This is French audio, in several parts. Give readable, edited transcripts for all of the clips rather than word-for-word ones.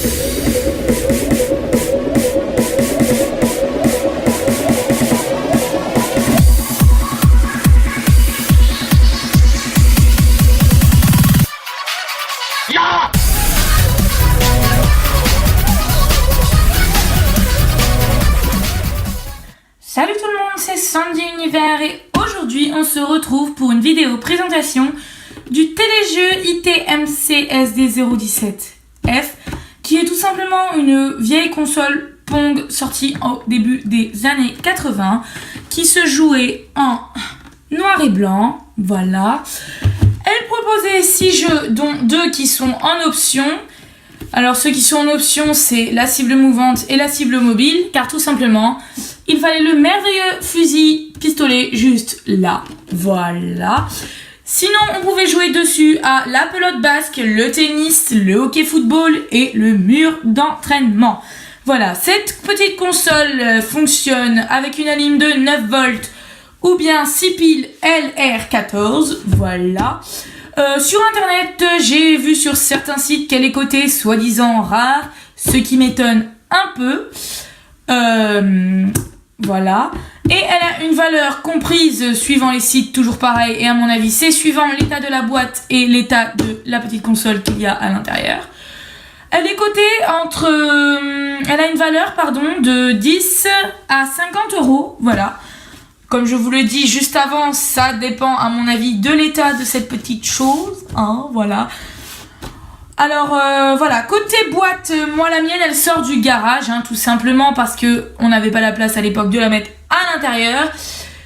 Salut tout le monde, c'est Sandy Univers et aujourd'hui on se retrouve pour une vidéo présentation du téléjeu ITMCSD017F qui est tout simplement une vieille console Pong sortie au début des années 80 qui se jouait en noir et blanc, voilà. Elle proposait 6 jeux dont 2 qui sont en option. Alors ceux qui sont en option c'est la cible mouvante et la cible mobile car tout simplement il fallait le merveilleux fusil pistolet juste là, voilà. Sinon on pouvait jouer dessus à la pelote basque, le tennis, le hockey football et le mur d'entraînement. Voilà, cette petite console fonctionne avec une alim de 9 volts ou bien 6 piles LR14, voilà. Sur internet, j'ai vu sur certains sites qu'elle est cotée soi-disant rare, ce qui m'étonne un peu. Voilà. Et elle a une valeur comprise suivant les sites, toujours pareil. Et à mon avis, c'est suivant l'état de la boîte et l'état de la petite console qu'il y a à l'intérieur. Elle est cotée entre... elle a une valeur, de 10 à 50 €. Voilà. Comme je vous le dis juste avant, ça dépend à mon avis de l'état de cette petite chose, hein, voilà. Alors voilà, côté boîte, moi la mienne elle sort du garage, hein, tout simplement parce que on n'avait pas la place à l'époque de la mettre à l'intérieur.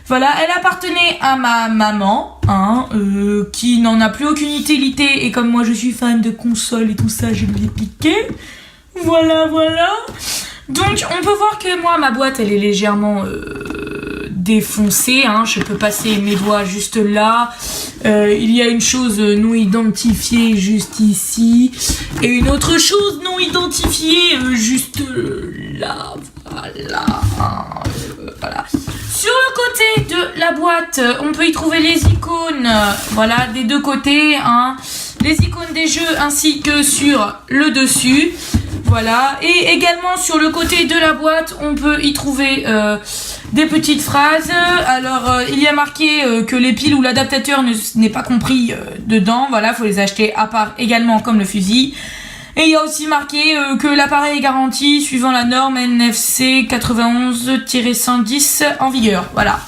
Voilà, elle appartenait à ma maman, hein, qui n'en a plus aucune utilité et comme moi je suis fan de console et tout ça, je l'ai piqué. Voilà, voilà. Donc on peut voir que moi ma boîte elle est légèrement défoncée, hein, je peux passer mes doigts juste là. Il y a une chose non identifiée juste ici et une autre chose non identifiée juste là, voilà. Voilà. Sur le côté de la boîte, on peut y trouver les icônes, voilà, des deux côtés, hein, les icônes des jeux ainsi que sur le dessus. Voilà, et également sur le côté de la boîte, on peut y trouver des petites phrases. Alors, il y a marqué que les piles ou l'adaptateur n'est pas compris dedans. Voilà, faut les acheter à part également comme le fusil. Et il y a aussi marqué que l'appareil est garanti suivant la norme NFC 91-110 en vigueur. Voilà.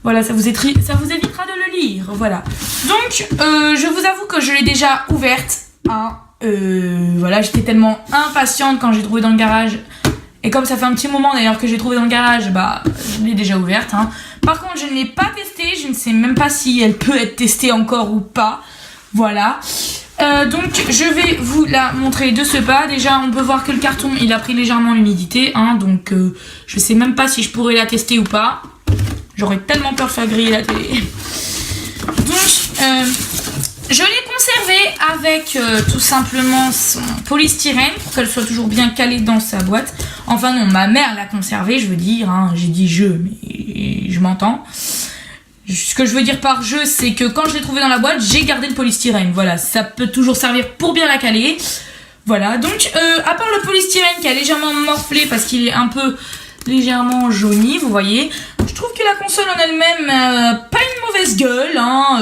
Voilà, ça vous évitera de le lire. Voilà. Donc, je vous avoue que je l'ai déjà ouverte. Hein. Voilà, j'étais tellement impatiente quand j'ai trouvé dans le garage. Et comme ça fait un petit moment d'ailleurs que j'ai trouvé dans le garage, bah je l'ai déjà ouverte. Hein. Par contre, je ne l'ai pas testée, je ne sais même pas si elle peut être testée encore ou pas. Voilà. Donc je vais vous la montrer de ce pas. Déjà, on peut voir que le carton il a pris légèrement l'humidité. Hein, donc je sais même pas si je pourrais la tester ou pas. J'aurais tellement peur de faire griller la télé. Donc je l'ai conservée avec tout simplement son polystyrène pour qu'elle soit toujours bien calée dans sa boîte. Enfin non, ma mère l'a conservée, je veux dire, hein, j'ai dit je, mais je m'entends. Ce que je veux dire par je, c'est que quand je l'ai trouvée dans la boîte, j'ai gardé le polystyrène. Voilà, ça peut toujours servir pour bien la caler. Voilà, donc à part le polystyrène qui a légèrement morflé parce qu'il est un peu légèrement jauni, vous voyez. Je trouve que la console en elle-même, pas une mauvaise gueule, hein,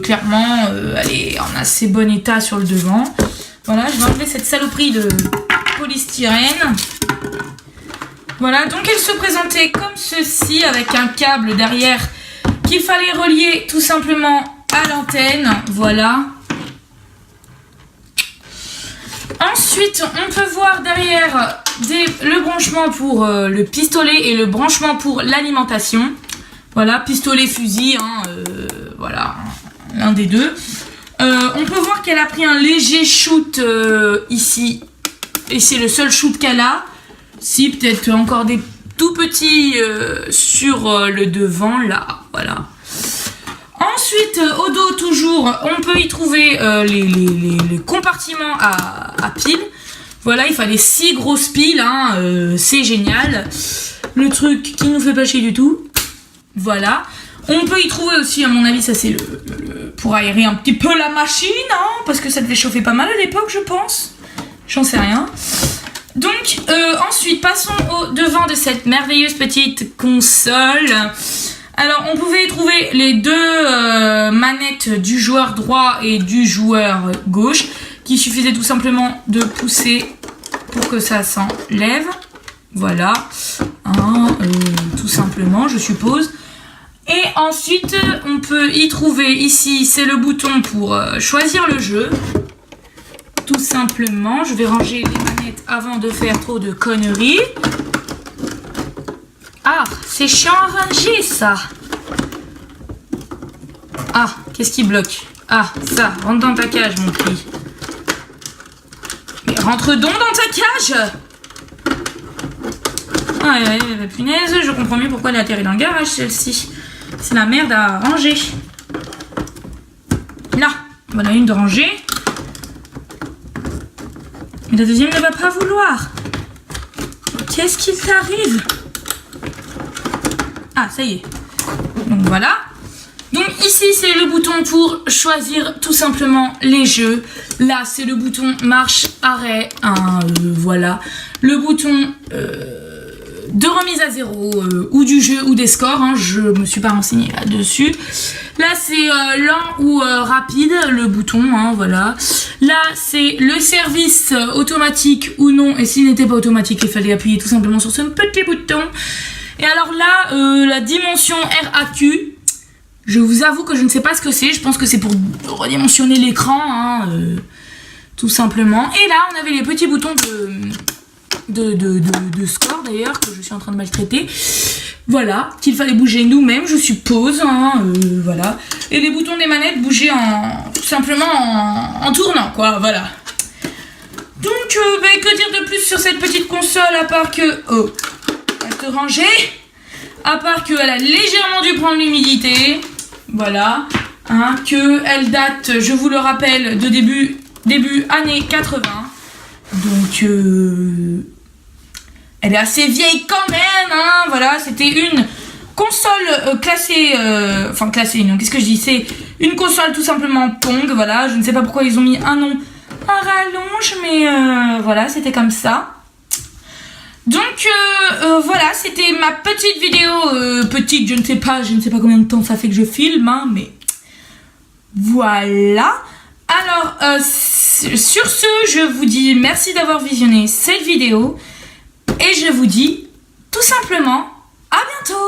clairement, elle est en assez bon état sur le devant. Voilà, je vais enlever cette saloperie de polystyrène. Voilà, donc elle se présentait comme ceci, avec un câble derrière qu'il fallait relier tout simplement à l'antenne, voilà. Ensuite, on peut voir derrière le branchement pour le pistolet et le branchement pour l'alimentation. Voilà, pistolet fusil, hein, voilà, l'un des deux. On peut voir qu'elle a pris un léger shoot ici. Et c'est le seul shoot qu'elle a. Si, peut-être encore des tout petits sur le devant, là, voilà. Ensuite, au dos toujours, on peut y trouver les compartiments à piles. Voilà, il fallait 6 grosses piles, hein, c'est génial. Le truc qui nous fait pas chier du tout. Voilà. On peut y trouver aussi, à mon avis, ça c'est pour aérer un petit peu la machine, hein, parce que ça devait chauffer pas mal à l'époque, je pense. J'en sais rien. Donc, ensuite, passons au devant de cette merveilleuse petite console. Alors, on pouvait y trouver les deux manettes du joueur droit et du joueur gauche, qu'il suffisait tout simplement de pousser pour que ça s'enlève. Voilà, tout simplement, je suppose. Et ensuite, on peut y trouver ici, c'est le bouton pour choisir le jeu. Tout simplement, je vais ranger les manettes avant de faire trop de conneries. Ah, c'est chiant à ranger ça. Ah, qu'est-ce qui bloque? Ah, ça, rentre dans ta cage mon petit. Mais rentre donc dans ta cage. Ah, punaise, je comprends mieux pourquoi elle a atterri dans le garage celle-ci. C'est la merde à ranger. Là, voilà une de rangée. Et la deuxième ne va pas vouloir. Qu'est-ce qui t'arrive? Ah, ça y est. Donc voilà. Donc ici, c'est le bouton pour choisir tout simplement les jeux. Là, c'est le bouton marche, arrêt. Voilà. Le bouton de remise à zéro ou du jeu ou des scores. Je me suis pas renseignée là-dessus. Là, c'est lent ou rapide, le bouton. Voilà. Là, c'est le service automatique ou non. Et s'il n'était pas automatique, il fallait appuyer tout simplement sur ce petit bouton. Et alors là, la dimension RAQ, je vous avoue que je ne sais pas ce que c'est. Je pense que c'est pour redimensionner l'écran, tout simplement. Et là, on avait les petits boutons de score d'ailleurs, que je suis en train de maltraiter. Voilà, qu'il fallait bouger nous-mêmes, je suppose. Voilà. Et les boutons des manettes bougeaient tout simplement en tournant, quoi. Voilà. Donc, que dire de plus sur cette petite console, à part que... Oh, reste rangée. À part qu'elle a légèrement dû prendre l'humidité. Voilà. Qu'elle date, je vous le rappelle, de début années 80. Donc, elle est assez vieille quand même. Voilà, c'était une console classée... Enfin, classée, non, qu'est-ce que je dis? C'est une console tout simplement Pong. Voilà, je ne sais pas pourquoi ils ont mis un nom à rallonge, mais voilà, c'était comme ça. Donc voilà, c'était ma petite vidéo, petite, je ne sais pas combien de temps ça fait que je filme, mais voilà. Alors, sur ce, je vous dis merci d'avoir visionné cette vidéo et je vous dis tout simplement à bientôt.